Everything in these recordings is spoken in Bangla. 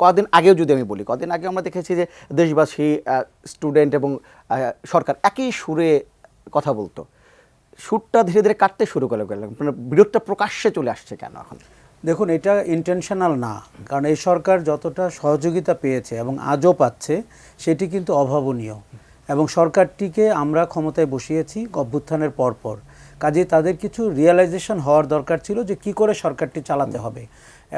কদিন আগেও যদি আমি বলি, কদিন আগে আমরা দেখেছি যে দেশবাসী, স্টুডেন্ট এবং সরকার একই সুরে কথা বলতো। সুরটা ধীরে ধীরে কাটতে শুরু করে গেল, মানে বিরোধটা প্রকাশ্যে চলে আসছে কেন এখন? দেখুন, এটা ইন্টেনশনাল না, কারণ এই সরকার যতটা সহযোগিতা পেয়েছে এবং আজও পাচ্ছে সেটি কিন্তু অভাবনীয়। এবং সরকারটিকে আমরা ক্ষমতায় বসিয়েছি অভ্যুত্থানের পরপর, কাজেই তাদের কিছু রিয়েলাইজেশন হওয়ার দরকার ছিল যে কি করে সরকারটি চালাতে হবে।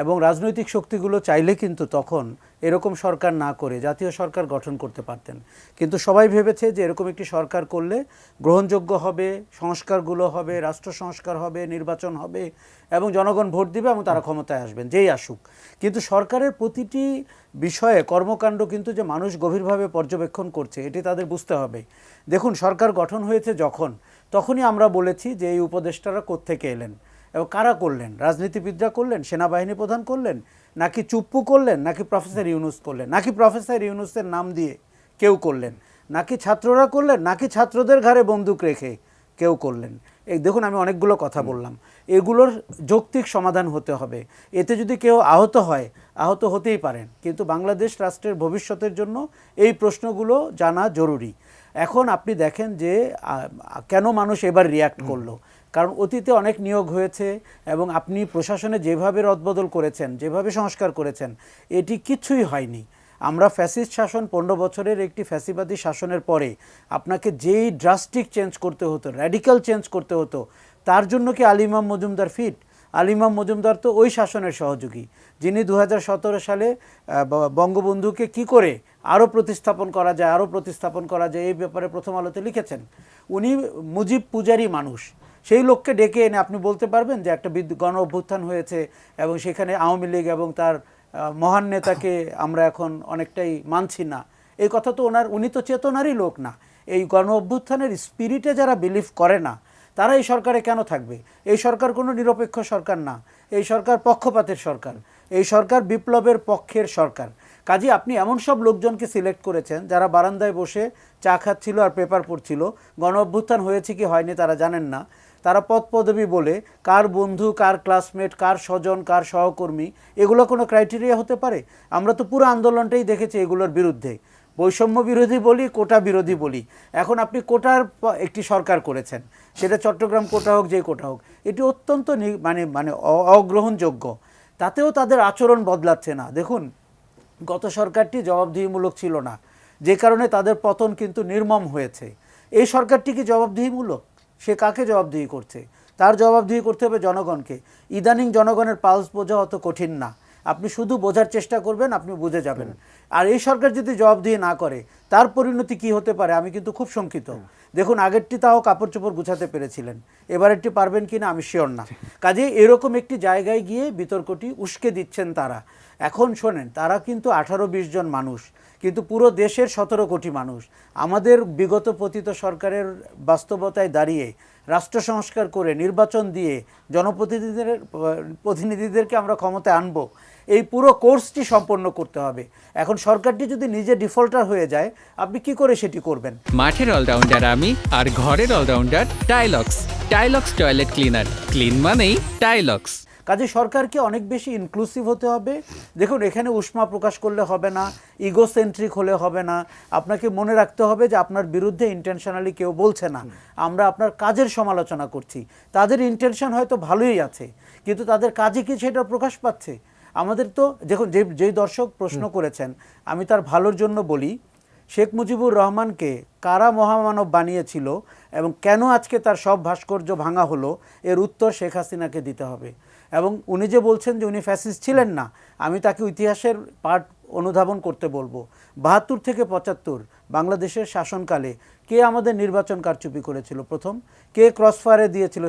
এবং রাজনৈতিক শক্তিগুলো চাইলে কিন্তু তখন এরকম সরকার না করে জাতীয় সরকার গঠন করতে পারতেন, কিন্তু সবাই ভেবেছে যে এরকম একটি সরকার করলে গ্রহণযোগ্য হবে, সংস্কারগুলো হবে, রাষ্ট্র সংস্কার হবে, নির্বাচন হবে এবং জনগণ ভোট দিবে এবং তারা ক্ষমতায় আসবেন যেই আসুক। কিন্তু সরকারের প্রতিটি বিষয়ে কর্মকাণ্ড কিন্তু যে মানুষ গভীরভাবে পর্যবেক্ষণ করছে এটি তাদের বুঝতে হবে। দেখুন, সরকার গঠন হয়েছে তখনই আমরা বলেছি যে এই উপদেষ্টারা কোত্থেকে এলেন এবং কারা করলেন। রাজনীতিবিদরা করলেন, সেনাবাহিনী প্রধান করলেন, নাকি চুপ্পু করলেন, নাকি প্রফেসর ইউনূস করলেন, নাকি প্রফেসর ইউনূসের নাম দিয়ে কেউ করলেন, নাকি ছাত্ররা করলেন, নাকি ছাত্রদের ঘাড়ে বন্দুক রেখে কেউ করলেন। এই দেখুন, আমি অনেকগুলো কথা বললাম, এগুলোর যৌক্তিক সমাধান হতে হবে। এতে যদি কেউ আহত হয়, আহত হতেই পারেন, কিন্তু বাংলাদেশ রাষ্ট্রের ভবিষ্যতের জন্য এই প্রশ্নগুলো জানা জরুরি। এখন আপনি দেখেন যে কেন মানুষ এবার রিয়্যাক্ট করলো, কারণ অতীতে অনেক নিয়োগ হয়েছে এবং আপনি প্রশাসনে যেভাবে রদবদল করেছেন, যেভাবে সংস্কার করেছেন, এটি কিছুই হয়নি। আমরা ফ্যাসিস্ট শাসন 15 বছরের একটি ফ্যাসিবাদী শাসনের পরে আপনাকে যেই ড্রাস্টিক চেঞ্জ করতে হতো, র্যাডিক্যাল চেঞ্জ করতে হতো, তার জন্য কি আলী ইমাম মজুমদার ফিট? আলী ইমাম মজুমদার তো ওই শাসনের সহযোগী, যিনি 2017 সালে বঙ্গবন্ধুকে কি করে আরও প্রতিস্থাপন করা যায় এই ব্যাপারে প্রথম আলোতে লিখেছেন। উনি মুজিব পূজারী মানুষ, সেই লোককে ডেকে এনে আপনি বলতে পারবেন যে একটা গণ অভ্যুত্থান হয়েছে এবং সেখানে আওয়ামী লীগ এবং তার মহান নেতাকে আমরা এখন অনেকটাই মানছি না? এই কথা তো উনি তো চেতনারই লোক না। এই গণ অভ্যুত্থানের স্পিরিটে যারা বিলিভ করে না, তারা এই সরকারে কেন থাকবে? এই সরকার কোনো নিরপেক্ষ সরকার না, এই সরকার পক্ষপাতের সরকার, এই সরকার বিপ্লবের পক্ষের সরকার। কাজে আপনি এমন সব লোকজনকে সিলেক্ট করেছেন যারা বারান্দায় বসে চা খাচ্ছিল আর পেপার পড়ছিল, গণ অভ্যুত্থান হয়েছে কি হয়নি তারা জানেন না। তারা পদ পদবি বলে কার বন্ধু, কার ক্লাসমেট, কার স্বজন, কার সহকর্মী, এগুলো কোনো ক্রাইটেরিয়া হতে পারে? আমরা তো পুরো আন্দোলনটাই দেখেছি এগুলোর বিরুদ্ধে, বৈষম্য বিরোধী বলি, কোটা বিরোধী বলি। এখন আপনি কোটার একটি সরকার করেছেন, সেটা চট্টগ্রাম কোটা হোক, যে কোটা হোক, এটি অত্যন্ত মানে অগ্রহণযোগ্য। তাতেও তাদের আচরণ বদলাচ্ছে না। দেখুন, গত সরকারটি জবাবদিহিমূলক ছিল না, যে কারণে তাদের পতন কিন্তু নির্মম হয়েছে। এই সরকারটি কি জবাবদিহিমূলক? সে কাকে জবাবদিহি করছে? তার জবাবদিহি করতে হবে জনগণকে। ইদানিং জনগণের পালস বোঝা অত কঠিন না, আপনি শুধু বোঝার চেষ্টা করবেন, আপনি বুঝে যাবেন। আর এই সরকার যদি জবাবদিহি না করে, তার পরিণতি কি হতে পারে আমি কিন্তু খুব শঙ্কিত। দেখুন, আগেরটি তাও কাপড় চোপড় গুছাতে পেরেছিলেন, এবারেরটি পারবেন কিনা আমি শিওর না। কাজেই এরকম একটি জায়গায় গিয়ে বিতর্কটি উস্কে দিচ্ছেন তারা। এখন শোনেন, তারা কিন্তু 18-20 জন মানুষ, কিন্তু পুরো দেশের 17 কোটি মানুষ। আমাদের বিগত পতিত সরকারের বাস্তবতায় দাঁড়িয়ে রাষ্ট্র সংস্কার করে নির্বাচন দিয়ে প্রতিনিধিদেরকে আমরা ক্ষমতায় আনবো, এই পুরো কোর্সটি সম্পন্ন করতে হবে। এখন সরকারটি যদি নিজে ডিফল্টার হয়ে যায়, আপনি কি করে সেটি করবেন? মাঠের অলরাউন্ডার আমি, আর ঘরের allrounder Tylox. Tylox toilet cleaner, clean মানেই টাইলক্স। কাজে সরকারকে অনেক বেশি ইনক্লুসিভ হতে হবে। দেখুন, এখানে উষ্মা প্রকাশ করলে হবে না, ইগোসেন্ট্রিক হলে হবে না। আপনাকে মনে রাখতে হবে যে আপনার বিরুদ্ধে ইন্টেনশনালি কেউ বলছে না, আমরা আপনার কাজের সমালোচনা করছি। তাদের ইন্টেনশন হয়তো ভালোই আছে, কিন্তু তাদের কাজে কি সেটা প্রকাশ পাচ্ছে? আমাদের তো দেখুন, যেই দর্শক প্রশ্ন করেছেন, আমি তার ভালোর জন্য বলি, শেখ মুজিবুর রহমানকে কারা মহামানব বানিয়েছিল এবং কেন আজকে তার সব ভাস্কর্য ভাঙা হলো, এর উত্তর শেখ হাসিনাকে দিতে হবে। এবং উনি যে বলছেন যে উনি ফ্যাসিস্ট ছিলেন না, আমি তাকে ইতিহাসের পাঠ অনুধাবন করতে বলবো। 72 থেকে 75 বাংলাদেশের শাসনকালে কে আমাদের নির্বাচন কারচুপি করেছিল প্রথম? কে ক্রসফায়ারে দিয়েছিল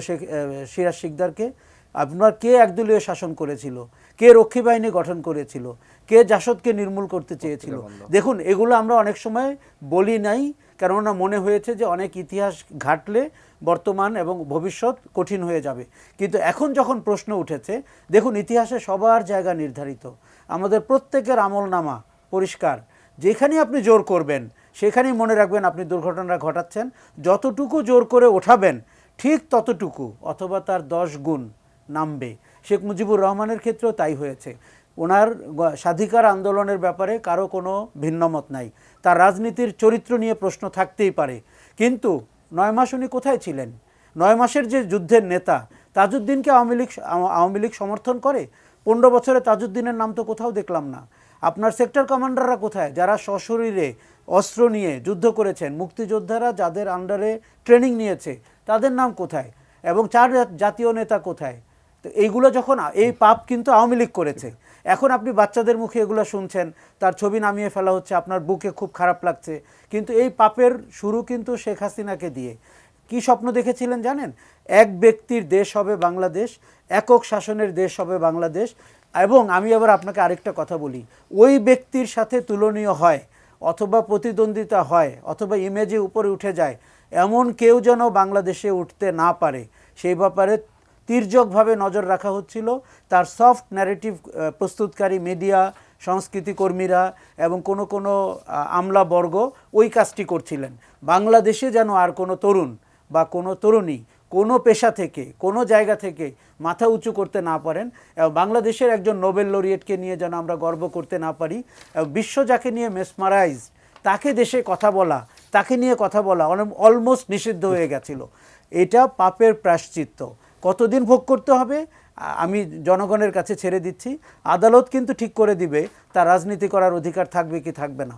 সিরাজ শিকদারকে? আপনার কে একদলীয় শাসন করেছিল? কে রক্ষী বাহিনী গঠন করেছিল? কে জাসদকে নির্মূল করতে চেয়েছিল? দেখুন, এগুলো আমরা অনেক সময় বলি নাই, কেননা মনে হয়েছে যে অনেক ইতিহাস ঘাটলে বর্তমান এবং ভবিষ্যৎ কঠিন হয়ে যাবে। কিন্তু এখন যখন প্রশ্ন উঠেছে, দেখুন, ইতিহাসে সবার জায়গা নির্ধারিত, আমাদের প্রত্যেকের আমলনামা পরিষ্কার। যেখানেই আপনি জোর করবেন, সেখানেই মনে রাখবেন আপনি দুর্ঘটনা ঘটাচ্ছেন। যতটুকু জোর করে ওঠাবেন, ঠিক ততটুকু অথবা তার 10 গুণ নামবে। শেখ মুজিবুর রহমানের ক্ষেত্রেও তাই হয়েছে। ওনার স্বাধিকার আন্দোলনের ব্যাপারে কারো কোনো ভিন্নমত নাই, তার রাজনীতির চরিত্র নিয়ে প্রশ্ন থাকতেই পারে, কিন্তু 9 মাস উনি কোথায় ছিলেন? 9 মাসের যে যুদ্ধের নেতা তাজউদ্দিনকে আওয়ামী লীগ সমর্থন করে? 15 বছরে তাজউদ্দিনের নাম তো কোথাও দেখলাম না। আপনার সেক্টর কমান্ডাররা কোথায়, যারা সশরীরে অস্ত্র নিয়ে যুদ্ধ করেছেন, মুক্তিযোদ্ধারা যাদের আন্ডারে ট্রেনিং নিয়েছে, তাদের নাম কোথায়? এবং 4 জাতীয় নেতা কোথায়? তো এইগুলো যখন, এই পাপ কিন্তু আওয়ামী লীগ করেছে, এখন আপনি বাচ্চাদের মুখে এগুলো শুনছেন, তার ছবি নামিয়ে ফেলা হচ্ছে, আপনার বুকে খুব খারাপ লাগছে, কিন্তু এই পাপের শুরু কিন্তু শেখ হাসিনাকে দিয়ে। কি স্বপ্ন দেখেছিলেন জানেন? এক ব্যক্তির দেশ হবে বাংলাদেশ, একক শাসনের দেশ হবে বাংলাদেশ। এবং আমি আবার আপনাকে আরেকটা কথা বলি, ওই ব্যক্তির সাথে তুলনীয় হয় অথবা প্রতিদ্বন্দ্বিতা হয় অথবা ইমেজে উপরে উঠে যায় এমন কেউ যেন বাংলাদেশে উঠতে না পারে, সেই ব্যাপারে তির্যকভাবে নজর রাখা হচ্ছিল। তার সফট ন্যারেটিভ প্রস্তুতকারী মিডিয়া, সংস্কৃতি কর্মীরা এবং কোনো আমলাবর্গ ওই কাজটি করছিলেন। বাংলাদেশে যেন আর কোনো তরুণ বা কোনো তরুণী কোনো পেশা থেকে, কোনো জায়গা থেকে মাথা উঁচু করতে না পারেন, এবং বাংলাদেশের একজন নোবেল লরিয়েটকে নিয়ে যেন আমরা গর্ব করতে না পারি, এবং বিশ্ব যাকে নিয়ে মেসমারাইজ, তাকে দেশে কথা বলা, তাকে নিয়ে কথা বলা অলমোস্ট নিষিদ্ধ হয়ে গেছিল। এটা পাপের প্রায়শ্চিত্ত। কতদিন ভোগ করতে হবে আমি জনগণের কাছে ছেড়ে দিচ্ছি, আদালত কিন্তু ঠিক করে দিবে তার রাজনীতি করার অধিকার থাকবে কি থাকবে না।